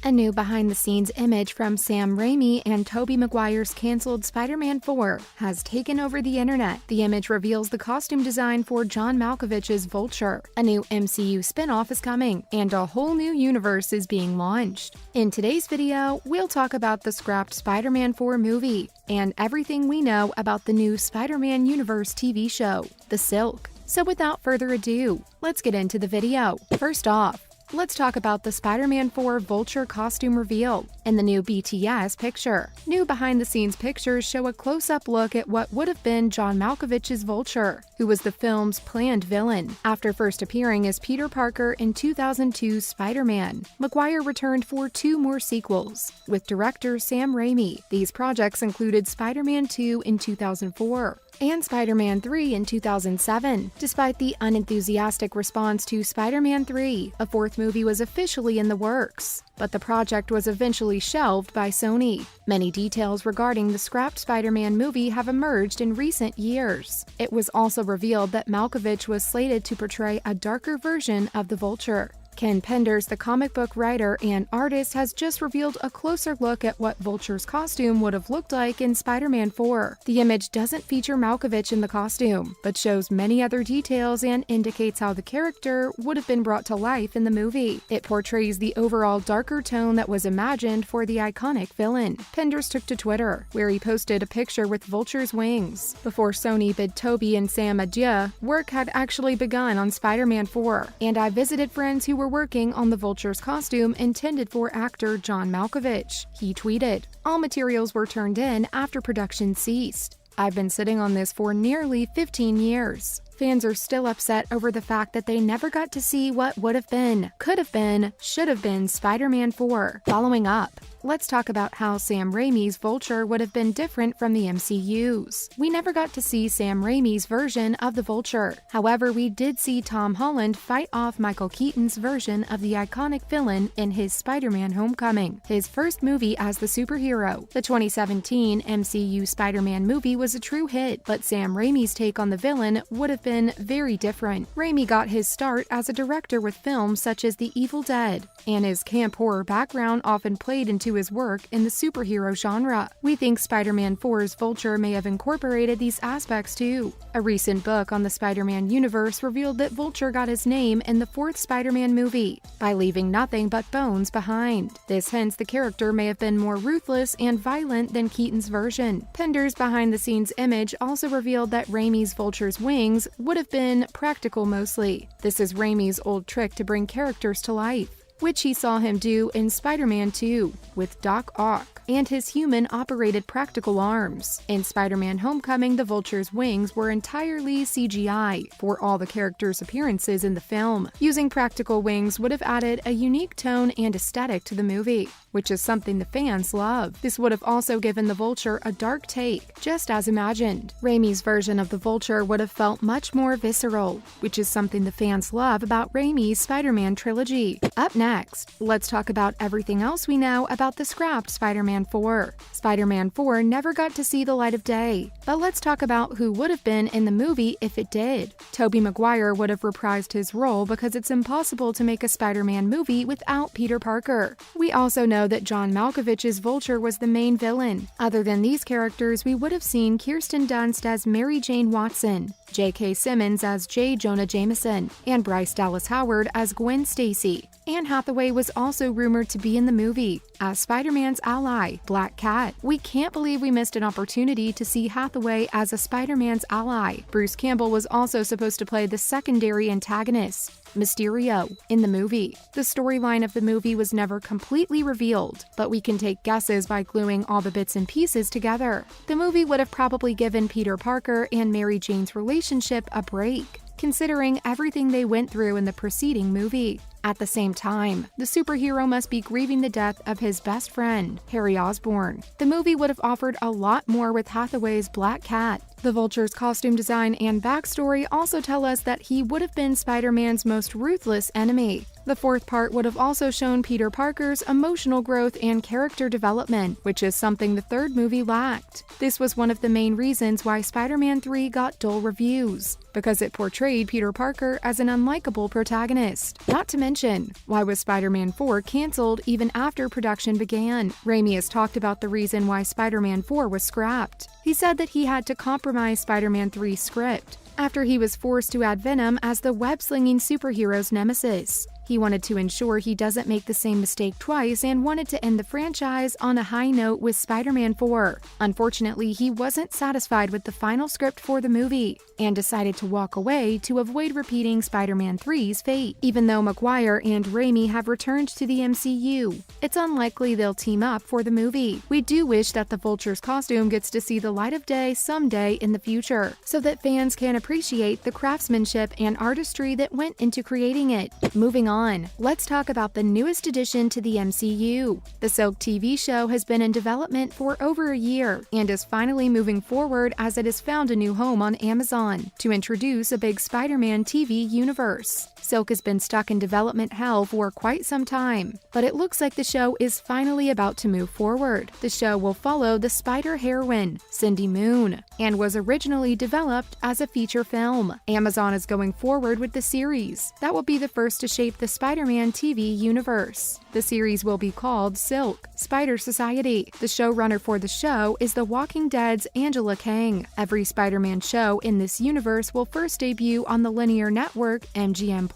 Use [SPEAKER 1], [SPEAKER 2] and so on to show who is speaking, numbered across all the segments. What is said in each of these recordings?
[SPEAKER 1] A new behind-the-scenes image from Sam Raimi and Tobey Maguire's canceled Spider-Man 4 has taken over the internet. The image reveals the costume design for John Malkovich's Vulture. A new MCU spin-off is coming, and a whole new universe is being launched. In today's video, we'll talk about the scrapped Spider-Man 4 movie and everything we know about the new Spider-Man Universe TV show, The Silk. So without further ado, let's get into the video. First off, let's talk about the Spider-Man 4 Vulture costume reveal in the new BTS picture. New behind-the-scenes pictures show a close-up look at what would have been John Malkovich's Vulture, who was the film's planned villain. After first appearing as Peter Parker in 2002's Spider-Man, Maguire returned for 2 more sequels, with director Sam Raimi. These projects included Spider-Man 2 in 2004, and Spider-Man 3 in 2007. Despite the unenthusiastic response to Spider-Man 3, a 4th movie was officially in the works, but the project was eventually shelved by Sony. Many details regarding the scrapped Spider-Man movie have emerged in recent years. It was also revealed that Malkovich was slated to portray a darker version of the Vulture. Ken Penders, the comic book writer and artist, has just revealed a closer look at what Vulture's costume would have looked like in Spider-Man 4. The image doesn't feature Malkovich in the costume, but shows many other details and indicates how the character would have been brought to life in the movie. It portrays the overall darker tone that was imagined for the iconic villain. Penders took to Twitter, where he posted a picture with Vulture's wings. Before Sony bid Tobey and Sam adieu, work had actually begun on Spider-Man 4, and I visited friends who were working on the Vulture's costume intended for actor John Malkovich. He tweeted, "All materials were turned in after production ceased. I've been sitting on this for nearly 15 years. Fans are still upset over the fact that they never got to see what would have been, could have been, should have been Spider-Man 4. Following up, let's talk about how Sam Raimi's Vulture would have been different from the MCU's. We never got to see Sam Raimi's version of the Vulture. However, we did see Tom Holland fight off Michael Keaton's version of the iconic villain in his Spider-Man Homecoming, his first movie as the superhero. The 2017 MCU Spider-Man movie was a true hit, but Sam Raimi's take on the villain would have been very different. Raimi got his start as a director with films such as The Evil Dead, and his camp horror background often played into his work in the superhero genre. We think Spider-Man 4's Vulture may have incorporated these aspects too. A recent book on the Spider-Man universe revealed that Vulture got his name in the 4th Spider-Man movie by leaving nothing but bones behind. This hints the character may have been more ruthless and violent than Keaton's version. Penders' behind-the-scenes image also revealed that Raimi's Vulture's wings would have been practical mostly. This is Raimi's old trick to bring characters to life, which he saw him do in Spider-Man 2 with Doc Ock and his human-operated practical arms. In Spider-Man Homecoming, the Vulture's wings were entirely CGI for all the characters' appearances in the film. Using practical wings would have added a unique tone and aesthetic to the movie, which is something the fans love. This would have also given the Vulture a dark take, just as imagined. Raimi's version of the Vulture would have felt much more visceral, which is something the fans love about Raimi's Spider-Man trilogy. Up next, let's talk about everything else we know about the scrapped Spider-Man 4. Spider-Man 4 never got to see the light of day, but let's talk about who would have been in the movie if it did. Tobey Maguire would have reprised his role because it's impossible to make a Spider-Man movie without Peter Parker. We also know that John Malkovich's Vulture was the main villain. Other than these characters, we would have seen Kirsten Dunst as Mary Jane Watson, J.K. Simmons as J. Jonah Jameson, and Bryce Dallas Howard as Gwen Stacy. Anne Hathaway was also rumored to be in the movie as Spider-Man's ally, Black Cat. We can't believe we missed an opportunity to see Hathaway as a Spider-Man's ally. Bruce Campbell was also supposed to play the secondary antagonist, Mysterio, in the movie. The storyline of the movie was never completely revealed, but we can take guesses by gluing all the bits and pieces together. The movie would have probably given Peter Parker and Mary Jane's relationship a break, considering everything they went through in the preceding movie. At the same time, the superhero must be grieving the death of his best friend, Harry Osborn. The movie would have offered a lot more with Hathaway's Black Cat. The Vulture's costume design and backstory also tell us that he would have been Spider-Man's most ruthless enemy. The fourth part would have also shown Peter Parker's emotional growth and character development, which is something the third movie lacked. This was one of the main reasons why Spider-Man 3 got dull reviews, because it portrayed Peter Parker as an unlikable protagonist. Not to mention, why was Spider-Man 4 canceled even after production began? Raimi has talked about the reason why Spider-Man 4 was scrapped. He said that he had to compromise Spider-Man 3's script after he was forced to add Venom as the web-slinging superhero's nemesis. He wanted to ensure he doesn't make the same mistake twice and wanted to end the franchise on a high note with Spider-Man 4. Unfortunately, he wasn't satisfied with the final script for the movie and decided to walk away to avoid repeating Spider-Man 3's fate. Even though Maguire and Raimi have returned to the MCU, it's unlikely they'll team up for the movie. We do wish that the Vulture's costume gets to see the light of day someday in the future, so that fans can appreciate the craftsmanship and artistry that went into creating it. Moving on, let's talk about the newest addition to the MCU. The Silk TV show has been in development for over a year and is finally moving forward as it has found a new home on Amazon to introduce a big Spider-Man TV universe. Silk has been stuck in development hell for quite some time, but it looks like the show is finally about to move forward. The show will follow the Spider heroine, Cindy Moon, and was originally developed as a feature film. Amazon is going forward with the series. That will be the first to shape the Spider-Man TV universe. The series will be called Silk, Spider Society. The showrunner for the show is The Walking Dead's Angela Kang. Every Spider-Man show in this universe will first debut on the linear network MGM+.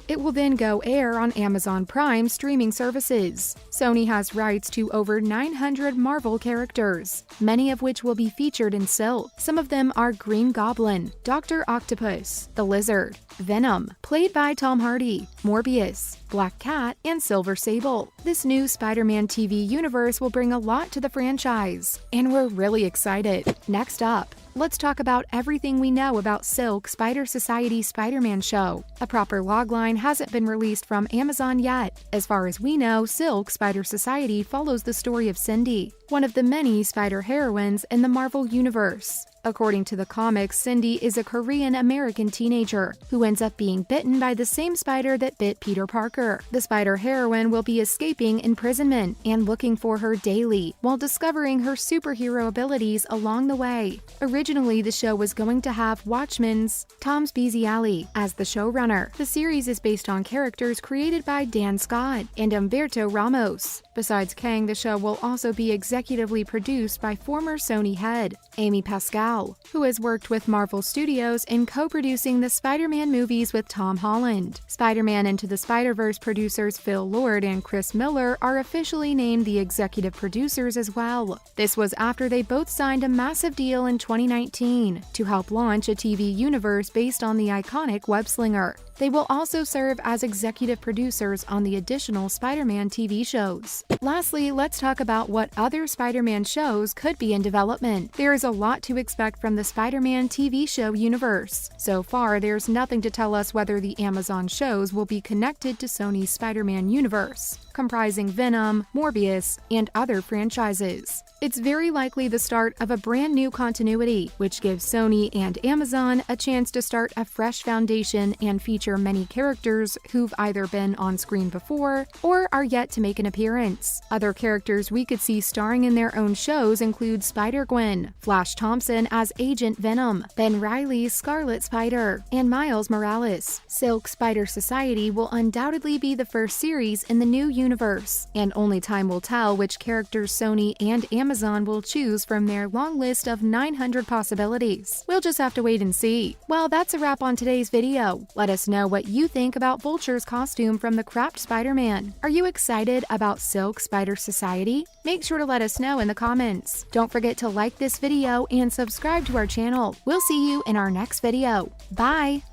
[SPEAKER 1] It will then go air on Amazon Prime streaming services. Sony has rights to over 900 Marvel characters, many of which will be featured in Silk. Some of them are Green Goblin, Dr. Octopus, the Lizard, Venom, played by Tom Hardy, Morbius, Black Cat, and Silver Sable. This new Spider-Man TV universe will bring a lot to the franchise, and we're really excited. Next up, let's talk about everything we know about Silk Spider Society Spider-Man show. A proper logline hasn't been released from Amazon yet. As far as we know, Silk Spider Society follows the story of Cindy, one of the many spider heroines in the Marvel Universe. According to the comics, Cindy is a Korean-American teenager who ends up being bitten by the same spider that bit Peter Parker. The spider heroine will be escaping imprisonment and looking for her daily, while discovering her superhero abilities along the way. Originally, the show was going to have Watchmen's Tom Spezialy as the showrunner. The series is based on characters created by Dan Scott and Humberto Ramos. Besides Kang, the show will also be executively produced by former Sony head Amy Pascal, who has worked with Marvel Studios in co-producing the Spider-Man movies with Tom Holland. Spider-Man Into the Spider-Verse producers Phil Lord and Chris Miller are officially named the executive producers as well. This was after they both signed a massive deal in 2019 to help launch a TV universe based on the iconic web-slinger. They will also serve as executive producers on the additional Spider-Man TV shows. Lastly, let's talk about what other Spider-Man shows could be in development. There is a lot to expect from the Spider-Man TV show universe. So far, there's nothing to tell us whether the Amazon shows will be connected to Sony's Spider-Man universe, comprising Venom, Morbius, and other franchises. It's very likely the start of a brand new continuity, which gives Sony and Amazon a chance to start a fresh foundation and feature many characters who've either been on screen before or are yet to make an appearance. Other characters we could see starring in their own shows include Spider-Gwen, Flash Thompson as Agent Venom, Ben Reilly's Scarlet Spider, and Miles Morales. Silk Spider Society will undoubtedly be the first series in the new universe, and only time will tell which characters Sony and Amazon will choose from their long list of 900 possibilities. We'll just have to wait and see. Well, that's a wrap on today's video. Let us know what you think about Vulture's costume from the Cropped Spider-Man. Are you excited about Silk Spider Society? Make sure to let us know in the comments. Don't forget to like this video and subscribe to our channel. We'll see you in our next video. Bye!